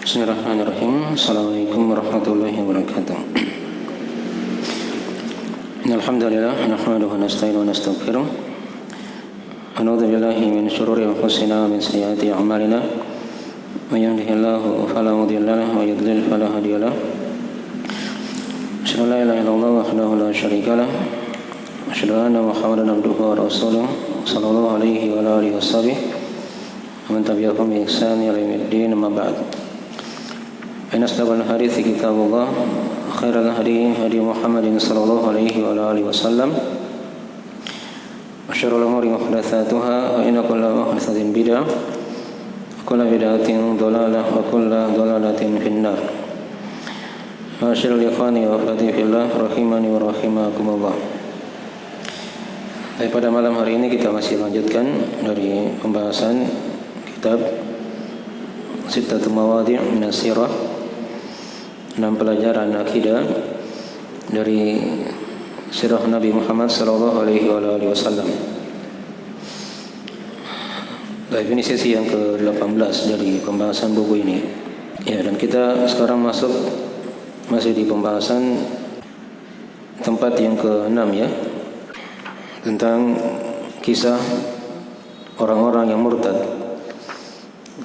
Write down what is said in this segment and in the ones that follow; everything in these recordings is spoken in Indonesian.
Bismillahirrahmanirrahim. Assalamualaikum warahmatullahi wabarakatuh. Innal hamdalillah nahmaduhu wa nasta'inuhu wa nastaghfiruh. Wa na'udzu billahi min shururi anfusina wa min sayyiati a'malina. May yahdihillahu fala mudilla lahu wa may yudlil fala hadiya lahu. Asyhadu an la ilaha illallah wahdahu la syarika lahu. Asyhadu anna Muhammadan abduhu wa rasuluh sallallahu alaihi wa alihi washabbihi wa man tabi'ahum bi ihsan ila yaumiddin, amma ba'd. Inna asdaqal hadiits kitabullah, khairal hadi hadi Muhammadin sallallahu alaihi wa alihi wasallam. Wa syarrul umuri muhdatsatuha wa inna kulla muhdatsatin bid'ah. Kullu bid'atin dhalalah wa kullu dhalalatin finnar. Masyaallah ikhwani wa akhwati fillah rahimani wa rahimakumullah. Pada malam hari ini kita masih lanjutkan dari pembahasan kitab Sittatul Mawadhi' min as-Sirah, 6 pelajaran akidah dari sirah Nabi Muhammad sallallahu alaihi wasallam. Baik, ini sesi yang ke-18 dari pembahasan buku ini. Ya, dan kita sekarang masih di pembahasan tempat yang ke-6 ya. Tentang kisah orang-orang yang murtad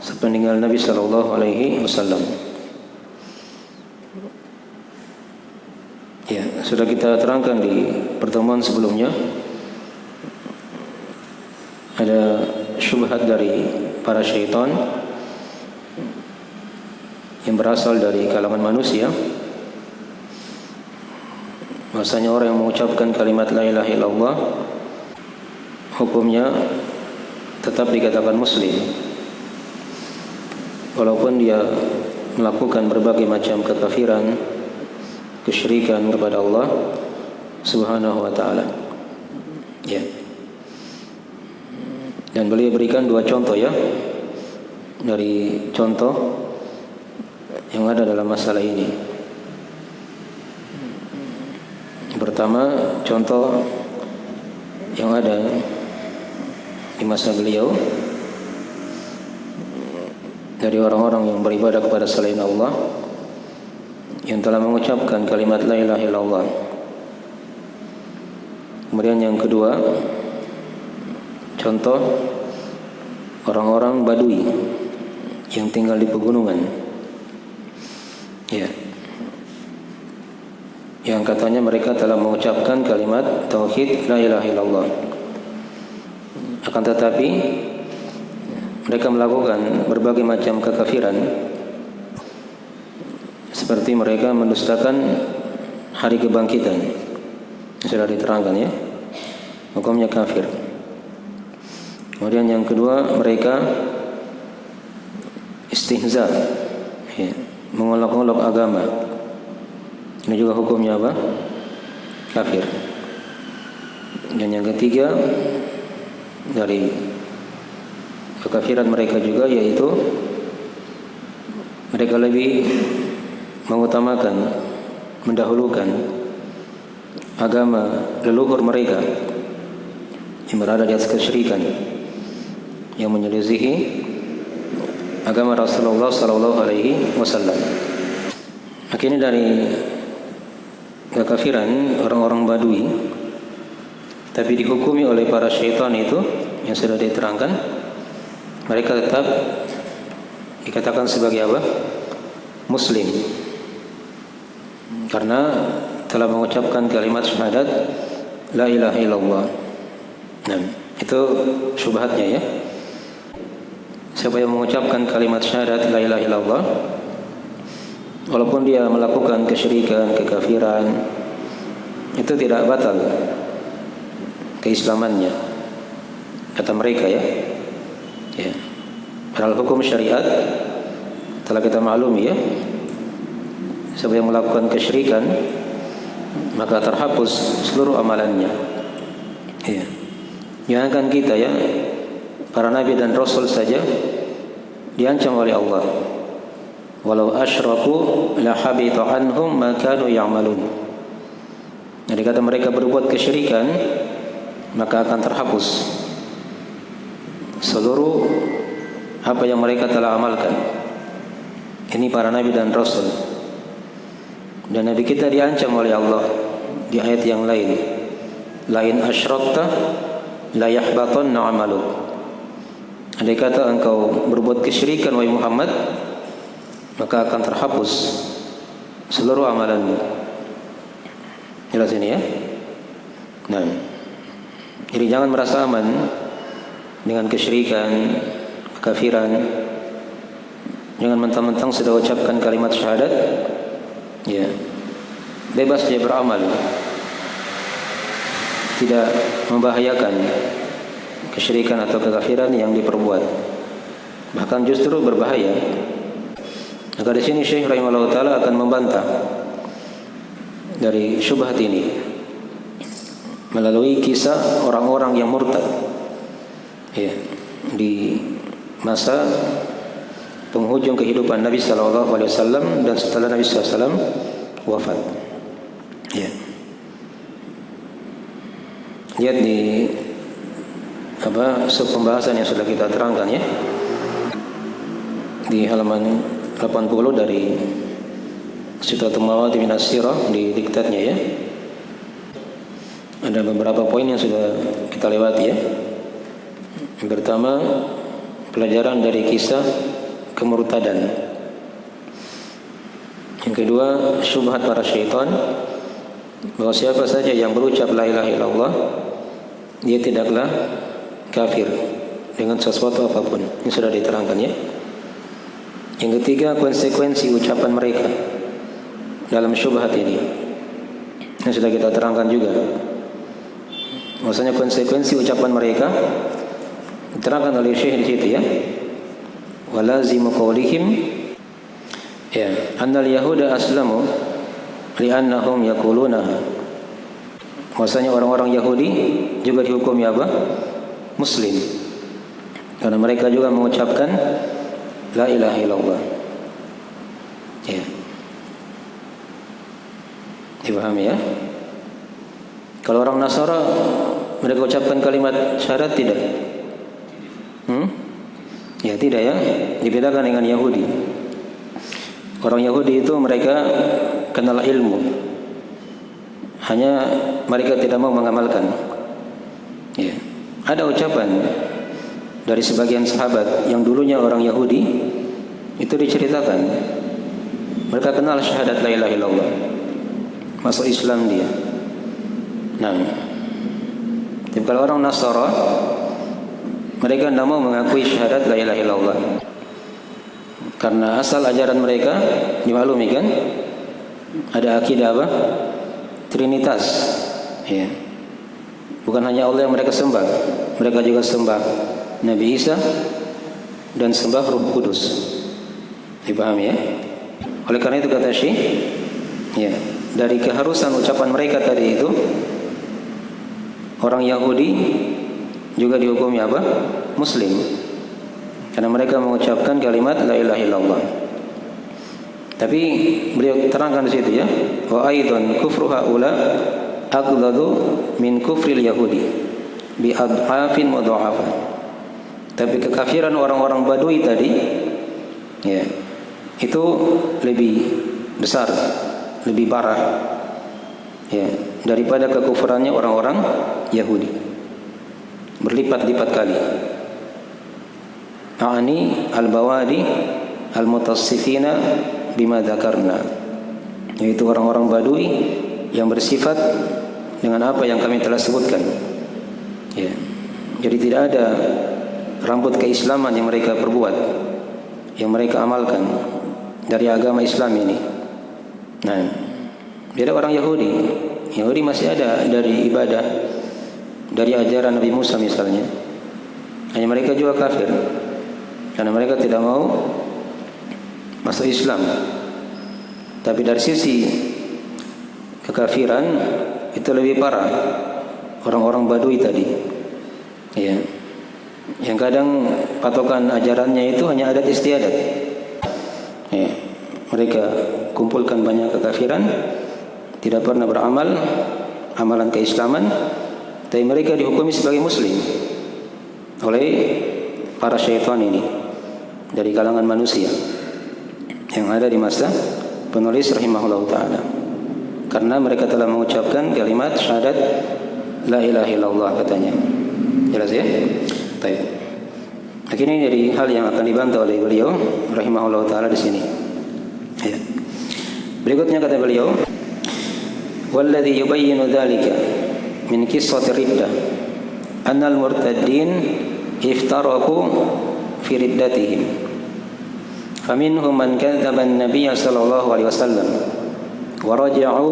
sepeninggal Nabi sallallahu alaihi wasallam. Ya, sudah kita terangkan di pertemuan sebelumnya. Ada syubhat dari para syaitan yang berasal dari kalangan manusia. Bahasanya orang yang mengucapkan kalimat la ilaha illallah hukumnya tetap dikatakan muslim, walaupun dia melakukan berbagai macam kekafiran, kesyirikan kepada Allah Subhanahu wa taala. Ya. Dan beliau berikan 2 contoh ya dari contoh yang ada dalam masalah ini. Pertama, contoh yang ada di masa beliau dari orang-orang yang beribadah kepada selain Allah, yang telah mengucapkan kalimat la ilaha illallah. Kemudian yang kedua, contoh orang-orang Badui yang tinggal di pegunungan, ya, yang katanya mereka telah mengucapkan kalimat tauhid la ilaha illallah, akan tetapi mereka melakukan berbagai macam kekafiran, seperti mereka mendustakan hari kebangkitan. Sudah diterangkan ya, hukumnya kafir. Kemudian yang kedua, mereka istihza, ya, mengolok-olok agama. Ini juga hukumnya apa? Kafir. Dan yang ketiga dari kekafiran mereka juga, yaitu mereka lebih mengutamakan, mendahulukan agama leluhur mereka yang berada di atas kesyirikan, yang menyelisihi agama Rasulullah sallallahu alaihi wasallam. Maka ini dari kekafiran orang-orang Badui, tapi dihukumi oleh para syaitan itu yang sudah diterangkan, mereka tetap dikatakan sebagai apa? Muslim, karena telah mengucapkan kalimat syahadat la ilaha illallah. Nah, itu syubhatnya ya. Siapa yang mengucapkan kalimat syahadat la ilaha illallah, walaupun dia melakukan kesyirikan, kekafiran, itu tidak batal keislamannya, kata mereka ya. Ya. Padahal hukum syariat telah kita maklumi ya. Siapa yang melakukan kesyirikan, maka terhapus seluruh amalannya. Ya. Jangankan kita ya, para nabi dan rasul saja diancam oleh Allah. Walau asyraku la habita anhum ma kanu ya'malun. Jadi kata mereka berbuat kesyirikan, maka akan terhapus seluruh apa yang mereka telah amalkan. Ini para nabi dan rasul. Dan nabi kita diancam oleh Allah di ayat yang lain. La in asyrakta la yahbatanna 'amaluk. Andai kata engkau berbuat kesyirikan wahai Muhammad, maka akan terhapus seluruh amalanmu. Jelas ini ya? Nah, jadi jangan merasa aman dengan kesyirikan, kekafiran. Jangan mentang-mentang sudah ucapkan kalimat syahadat, ya, bebas dia beramal, tidak membahayakan kesyirikan atau kekafiran yang diperbuat, bahkan justru berbahaya. Maka di sini Syekh rahimahullah taala akan membantah dari syubhat ini melalui kisah orang-orang yang murtad, ya, di masa penghujung kehidupan Nabi sallallahu alaihi wasallam dan setelah Nabi sallallahu alaihi wasallam wafat. Ya. Lihat di pembahasan yang sudah kita terangkan ya. Di halaman 80 dari Sitatul Mawadi Minas Sirah di diktatnya ya. Ada beberapa poin yang sudah kita lewati ya. Yang pertama, pelajaran dari kisah kemurtadan. Yang kedua, syubhat para syaitan bahwa siapa saja yang berucap la ilaha illallah dia tidaklah kafir dengan sesuatu apapun. Ini sudah diterangkan ya. Yang ketiga, konsekuensi ucapan mereka dalam syubhat ini. Ini sudah kita terangkan juga. Maksudnya konsekuensi ucapan mereka diterangkan oleh Syekh di situ ya. Walazimu qawlihim ya annal yahuda aslamu li'annahum yaqulunaha. Maksudnya orang-orang Yahudi juga dihukumi apa? Muslim, karena mereka juga mengucapkan la ilaha illallah. Ya. Dipahami ya? Kalau orang Nasara mereka ucapkan kalimat syahadat tidak? Ya tidak ya, dibedakan dengan Yahudi. Orang Yahudi itu mereka kenal ilmu, hanya mereka tidak mau mengamalkan. Ya. Ada ucapan dari sebagian sahabat yang dulunya orang Yahudi, itu diceritakan mereka kenal syahadat la ilaha illallah, masuk Islam dia. Nah, tapi kalau orang Nasara mereka tidak mau mengakui syahadat la ilaha illallah karena asal ajaran mereka dimaklumi kan, ada akidah apa? Trinitas. Ya. Bukan hanya Allah yang mereka sembah, mereka juga sembah Nabi Isa dan sembah Ruh Kudus. Dipahami ya? Oleh karena itu kata Syekh, ya, dari keharusan ucapan mereka tadi itu, orang Yahudi juga dihukumi apa? Muslim, karena mereka mengucapkan kalimat la ilaha illallah. Tapi beliau terangkan di situ ya, wa aidan kufru haula aghladu min kufril yahudi bi adhafin mudha'afa. Tapi kekafiran orang-orang Badui tadi ya, itu lebih besar, lebih parah ya daripada kekufurannya orang-orang Yahudi, berlipat-lipat kali. A'ani al-bawadi al-mutassifina bima dzakarna, yaitu orang-orang Badui yang bersifat dengan apa yang kami telah sebutkan. Ya. Jadi tidak ada rambut keislaman yang mereka perbuat, yang mereka amalkan dari agama Islam ini. Nah, beda orang Yahudi. Yahudi masih ada dari ibadah, dari ajaran Nabi Musa misalnya. Hanya mereka juga kafir karena mereka tidak mau masuk Islam. Tapi dari sisi kekafiran itu lebih parah orang-orang Badui tadi. Ya. Yang kadang patokan ajarannya itu hanya adat istiadat. Ya. Mereka kumpulkan banyak kekafiran, tidak pernah beramal amalan keislaman, tapi mereka dihukumi sebagai muslim oleh para syaitan ini dari kalangan manusia. yang ada di masa penulis rahimahullah ta'ala, karena mereka telah mengucapkan kalimat syahadat la ilaha illallah katanya. Jelas ya? Baik. Akhirnya dari hal yang akan dibantah oleh beliau rahimahullah ta'ala di sini. Ya. Berikutnya kata beliau, walladhi yubayyinu dzalika min qissati riddah anna al-murtaddin iftaraku fi riddatihim faminhum man kadzdzaba an-nabiy sallallahu alaihi wasallam wa raja'u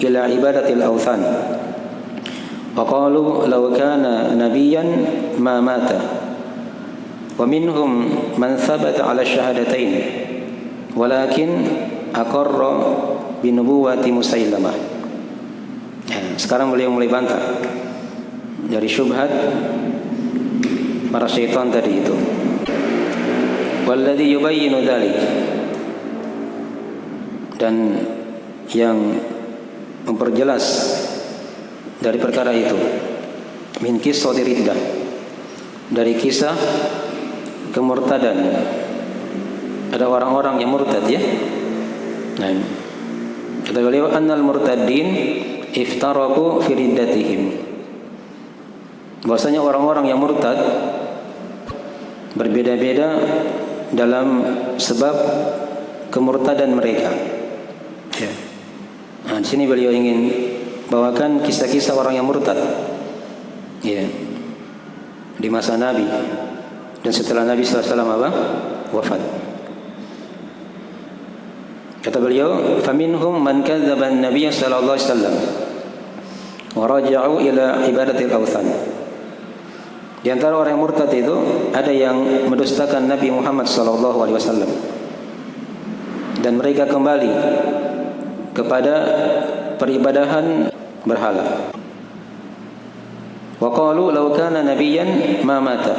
ila ibadatil awthan wa qalu law kana nabiyyan ma mata wa minhum man thabata ala syahadatain walakin aqarra bi nubuwwati Musailamah. Sekarang beliau mulai bantah dari syubhat para syaitan tadi itu. Walladhi yubayyinu dzalik, dan yang memperjelas dari perkara itu, min qissati riddah, dari kisah kemurtadan. Ada orang-orang yang murtad ya. Nah, kata beliau annal murtaddin iftaraku fi riddatihim, bahwasanya orang-orang yang murtad berbeda-beda dalam sebab kemurtadan mereka. Ya. Nah, di sini beliau ingin bawakan kisah-kisah orang yang murtad. Ya. Di masa Nabi dan setelah Nabi sallallahu alaihi wasallam wafat. Kata beliau, faminhum man kadzdzaba an-nabiy sallallahu alaihi wasallam wa raja'u ila ibadatil awthan. Di antara orang yang murtad itu ada yang mendustakan Nabi Muhammad sallallahu alaihi wasallam dan mereka kembali kepada peribadahan berhala. Wa qalu law kana nabiyyan ma mata.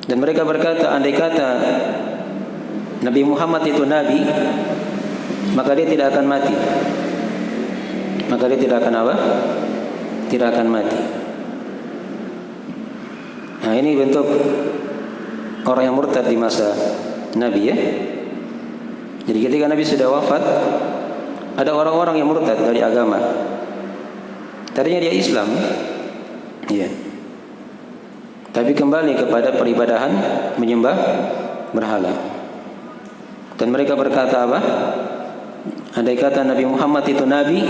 Dan mereka berkata, andai kata Nabi Muhammad itu nabi, maka dia tidak akan mati. Maka dia tidak akan apa? Tidak akan mati. Nah, ini bentuk orang yang murtad di masa Nabi ya. Jadi ketika Nabi sudah wafat, ada orang-orang yang murtad dari agama. Tadinya dia Islam, ya, tapi kembali kepada peribadahan menyembah berhala. Dan mereka berkata apa? Andai kata Nabi Muhammad itu nabi,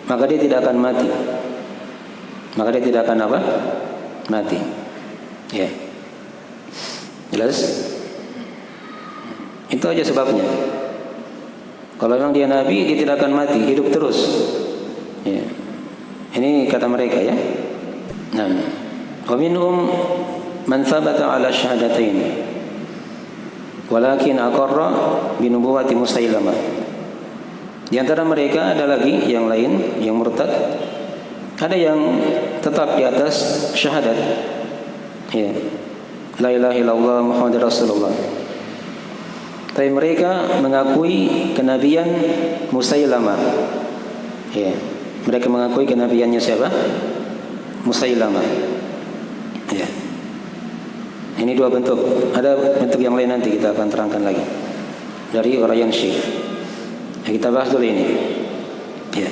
maka dia tidak akan mati. Maka dia tidak akan apa? Mati. Ya. Jelas? Itu aja sebabnya. Kalau memang dia nabi, dia tidak akan mati, hidup terus. Ya. Ini kata mereka ya. Nah, wa minhum man thabata ala syahadatain walakin aqarra bi nubuwwati Musailamah. Di antara mereka ada lagi yang lain yang murtad, ada yang tetap di atas syahadat. Ya. La ilaha illallah Muhammadur Rasulullah. Tapi mereka mengakui kenabian Musailamah. Ya. Mereka mengakui kenabiannya siapa? Musailamah. Ya. Ini dua bentuk. Ada bentuk yang lain nanti kita akan terangkan lagi dari orang yang syirk. Ya, kita bahas dulu ini. Ya.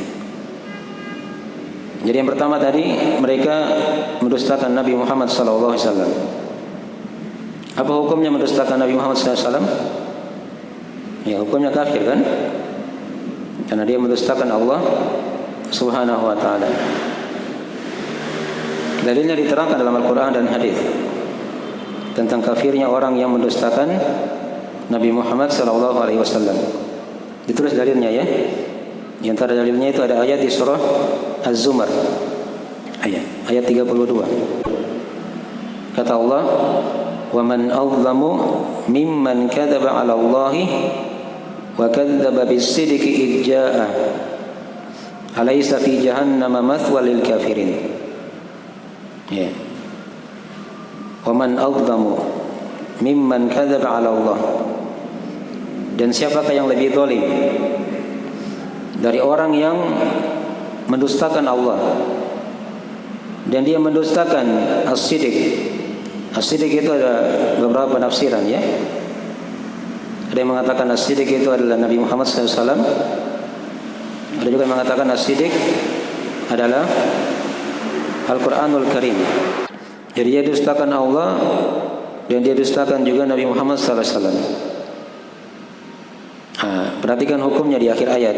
Jadi yang pertama tadi mereka mendustakan Nabi Muhammad sallallahu alaihi wasallam. Apa hukumnya mendustakan Nabi Muhammad sallallahu alaihi wasallam? Ya, hukumnya kafir kan? Karena dia mendustakan Allah Subhanahu wa taala. Dalilnya diterangkan dalam Al-Qur'an dan hadis tentang kafirnya orang yang mendustakan Nabi Muhammad sallallahu alaihi wasallam. Ditulis dalilnya ya. Di antara dalilnya itu ada ayat di surah Az-Zumar. Ayat 32. Kata Allah, "Wa man adzamu mimman kadzaba 'ala Allahi wa kadzdzaba bis-sidqi id jaa'a. Alaysa fi jahannama mathwal lil kafirin." Ya. Wa man adzamu mimman kadzaba 'ala Allah. Dan siapakah yang lebih zalim dari orang yang mendustakan Allah dan dia mendustakan as-sidq. As-sidq itu ada beberapa penafsiran ya. Ada yang mengatakan As-Siddiq itu adalah Nabi Muhammad SAW. Ada juga yang mengatakan As-Siddiq adalah Al-Quranul Karim. Jadi dia dustakan Allah dan dia dustakan juga Nabi Muhammad SAW. Perhatikan hukumnya di akhir ayat.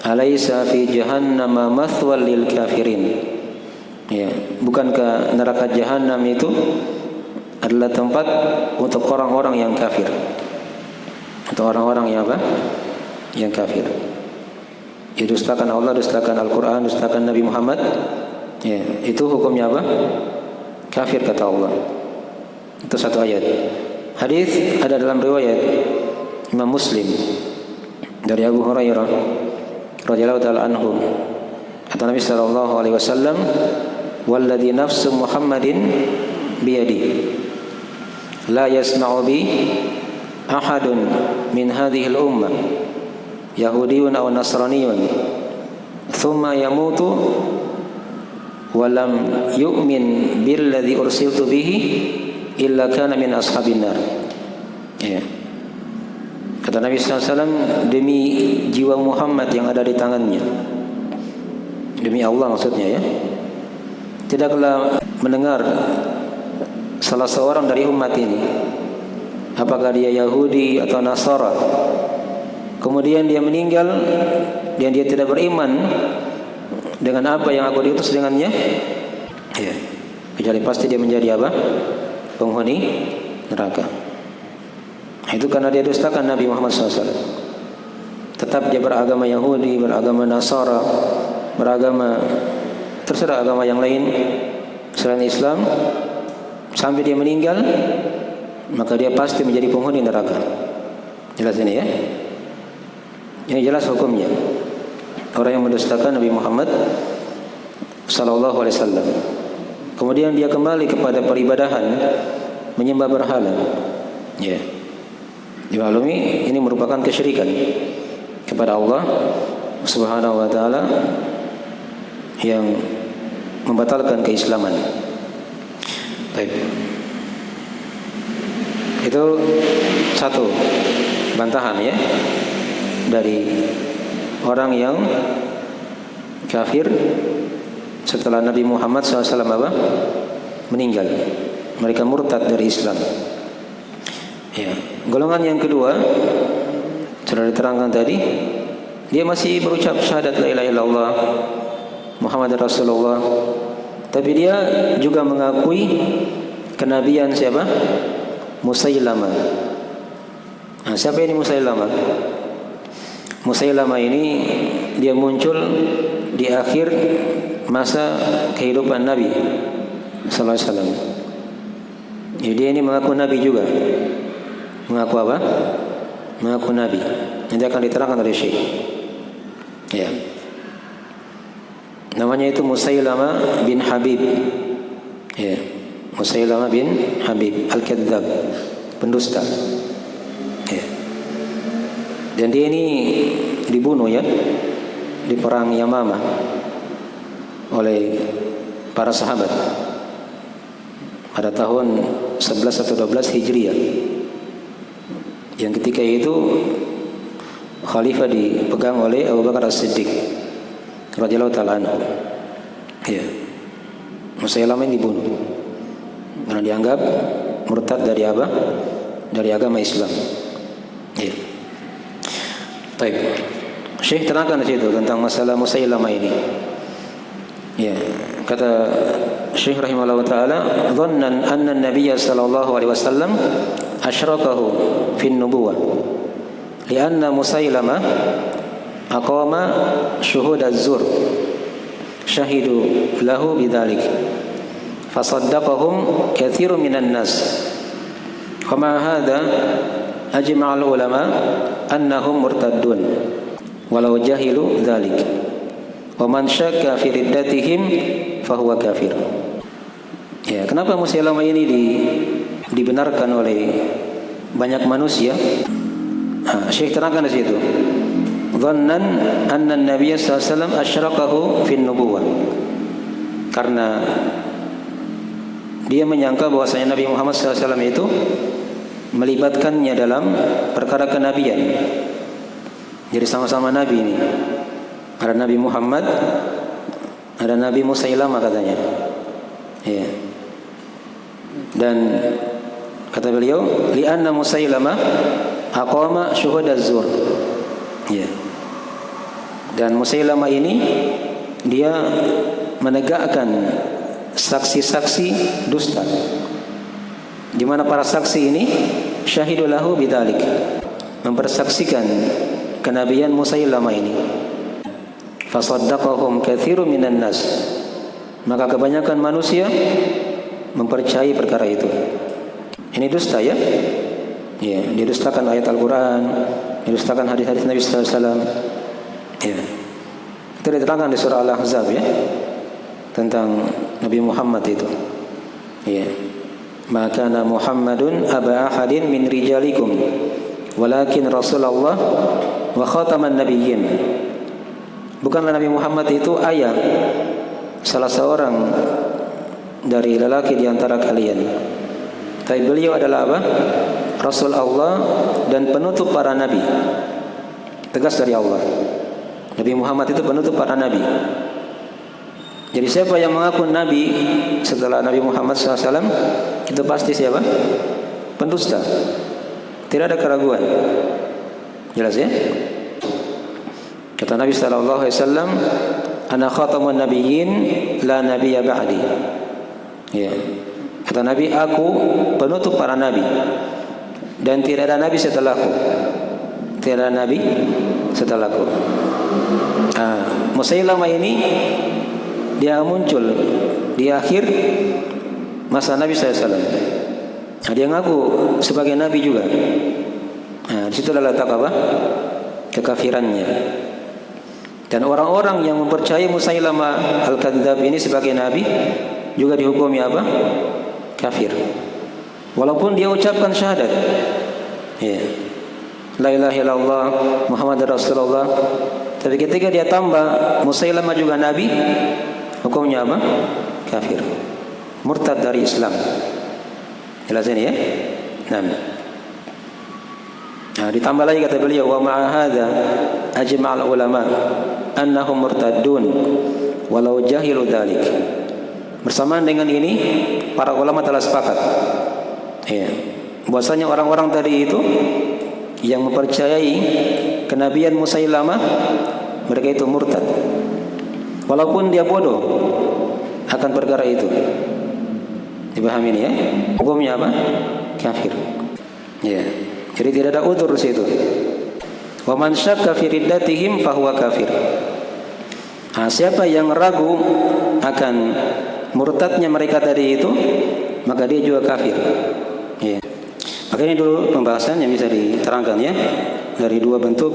Alaysa fi jahannama mathwal lil kafirin. Ya, bukankah neraka jahanam itu adalah tempat untuk orang-orang yang kafir? Atau orang-orang yang apa? Yang kafir. Ya, dustakan Allah, dustakan Al-Quran, dustakan Nabi Muhammad. Ya, itu hukumnya apa? Kafir kata Allah. Itu satu ayat. Hadis ada dalam riwayat Imam Muslim dari Abu Hurairah radhiyallahu taala anhu. Kata Nabi sallallahu alaihi wasallam, "Walladzi nafsu Muhammadin biyadi la yasma'u bi ahadun min hadhihi al-ummah yahudiyyun aw nasraniyyun thumma yamutu wa lam yu'min billadzi ursiltu bihi illa kana min ashabin nar." Ya. Kata Nabi SAW, demi jiwa Muhammad yang ada di tangannya, demi Allah maksudnya ya, tidaklah mendengar salah seorang dari umat ini, apakah dia Yahudi atau Nasara, kemudian dia meninggal dan dia tidak beriman dengan apa yang aku diutus dengannya, ya, kecuali pasti dia menjadi apa? Penghuni neraka. Itu karena dia dustakan Nabi Muhammad SAW. Tetap dia beragama Yahudi, beragama Nasara, beragama terserah agama yang lain selain Islam, sampai dia meninggal, maka dia pasti menjadi penghuni neraka. Jelas ini ya? Ini jelas hukumnya. Orang yang mendustakan Nabi Muhammad sallallahu alaihi wasallam, kemudian dia kembali kepada peribadahan menyembah berhala. Ya. Dimaklumi ini merupakan kesyirikan kepada Allah Subhanahu wa taala yang membatalkan keislaman. Baik. Itu satu bantahan ya dari orang yang kafir setelah Nabi Muhammad SAW meninggal. Mereka murtad dari Islam. Ya, golongan yang kedua sudah diterangkan tadi, dia masih berucap syahadat la ilaha illallah Muhammad Rasulullah, tapi dia juga mengakui kenabian siapa? Musailamah. Nah, siapa ini Musailamah? Musailamah ini dia muncul di akhir masa kehidupan Nabi sallallahu alaihi wasallam. Jadi dia ini mengaku nabi juga. Mengaku apa? Mengaku nabi. Nanti akan diterangkan oleh Syekh. Ya. Namanya itu Musailamah bin Habib. Ya. Musailamah bin Habib Al-Kadzdzab, pendusta. Ya. Dan dia ini dibunuh ya di perang Yamamah oleh para sahabat pada tahun 11 atau 12 Hijriah. Yang ketika itu khalifah dipegang oleh Abu Bakar As-Siddiq radhiyallahu taala anhu. Ya. Musailamah dibunuh karena dianggap murtad dari apa? Dari agama Islam. Ya. Baik. Syekh terangkan di situ tentang masalah Musailamah ini. Ya, kata Syekh rahimahullah taala, "Dhannan anna an-nabiy sallallahu alaihi wasallam asyrakahu fi an-nubuwah. Lianna Musailamah aqama syuhud az-zur. Syahidu lahu bidzalik. Fasaddaqahum katsirun minan nas. Kama hadza ajma'a al-ulama annahum murtaddun walau jahilu dzalik. Wa man syakka fi riddatihim fahuwa kafir." Ya, kenapa Musailamah ini dibenarkan oleh banyak manusia? Syekh terangkan di situ. Dhannan anna an-nabiy sallallahu alaihi wasallam asyrakahu fi an-nubuwah. Karena dia menyangka bahwasanya Nabi Muhammad sallallahu alaihi wasallam itu melibatkannya dalam perkara kenabian. Jadi sama-sama nabi ini. Ada Nabi Muhammad, ada Nabi Musailamah katanya. Ya. Dan kata beliau, li'anna Musailamah aqama syuhadaz zur. Ya. Dan Musailamah ini dia menegakkan saksi-saksi dusta, di mana para saksi ini syahidu lahu bidzalik, mempersaksikan kenabian Musailamah ini. Fasaddaqahum katsirun minan nas, maka kebanyakan manusia mempercayai perkara itu. Ini dusta ya. Ya, didustakan ayat Al-Qur'an, didustakan hadis-hadis Nabi sallallahu alaihi wasallam. Ya. Itu diterangkan di surah Al-Ahzab ya, tentang Nabi Muhammad itu. Ya. Maka kana Muhammadun aba ahadin min rijalikum walakin Rasulullah wa khataman nabiyyin. Bukanlah Nabi Muhammad itu ayah salah seorang dari lelaki di antara kalian, tapi beliau adalah apa? Rasul Allah dan penutup para nabi. Tegas dari Allah. Nabi Muhammad itu penutup para nabi. Jadi siapa yang mengaku nabi setelah Nabi Muhammad SAW, itu pasti siapa? Pendusta. Tidak ada keraguan. Jelas ya? Kata Nabi SAW, ana khatamun nabiyyin la nabiyya ba'di. Ya. Kata Nabi, aku penutup para nabi dan tidak ada nabi setelahku. Tidak ada nabi setelahku. Musailamah ini dia muncul di akhir masa Nabi SAW. Dia ngaku sebagai nabi juga. Di situ letak apa? Kekafirannya. Dan orang-orang yang mempercayai Musailamah Al-Kadzdzab ini sebagai nabi juga dihukumi apa? Kafir. Walaupun dia ucapkan syahadat. Ya. La ilaha illallah Muhammadur Rasulullah. Tapi ketika dia tambah Musailamah juga nabi, hukumnya apa? Kafir. Murtad dari Islam. Jelas ini ya? Nah, ditambah lagi kata beliau, wa ma'a hadza ajma'al ulama annahum murtaddun walau jahilu dzalik. Bersamaan dengan ini para ulama telah sepakat ya, bahwasanya orang-orang tadi itu yang mempercayai kenabian Musailamah, mereka itu murtad walaupun dia bodoh akan perkara itu. Dipahami ini ya? Hukumnya apa? Kafir. Ya. Jadi tidak ada udzur di situ. Wa man syakka fi riddatihim fahuwa kafir. Siapa yang ragu akan murtadnya mereka tadi itu, maka dia juga kafir. Ya. Maka ini dulu pembahasan yang bisa diterangkan ya, dari dua bentuk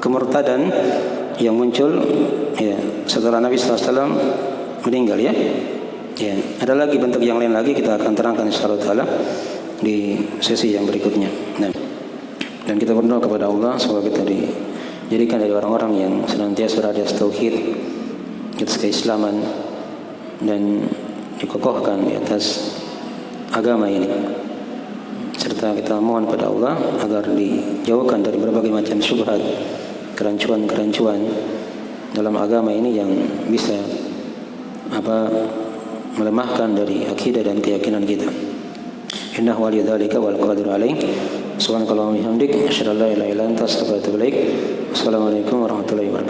kemurtadan yang muncul ya setelah Nabi SAW meninggal ya. Ya, ada lagi bentuk yang lain lagi kita akan terangkan insyaallah taala di sesi yang berikutnya. Nah, dan kita berdoa kepada Allah semoga kita dijadikan dari orang-orang yang senantiasa berada di atas tauhid, di atas keislaman, dan dikokohkan di atas agama ini. Serta kita mohon pada Allah agar dijauhkan dari berbagai macam syubhat, kerancuan-kerancuan dalam agama ini yang bisa melemahkan dari akidah dan keyakinan kita. Innahu waliyyu dzalika wal qadiru alaih. Subhanakallahumma wa bihamdik asyhadu an la ilaha illa anta astaghfiruka wa atubu ilaik. Wassalamualaikum warahmatullahi wabarakatuh.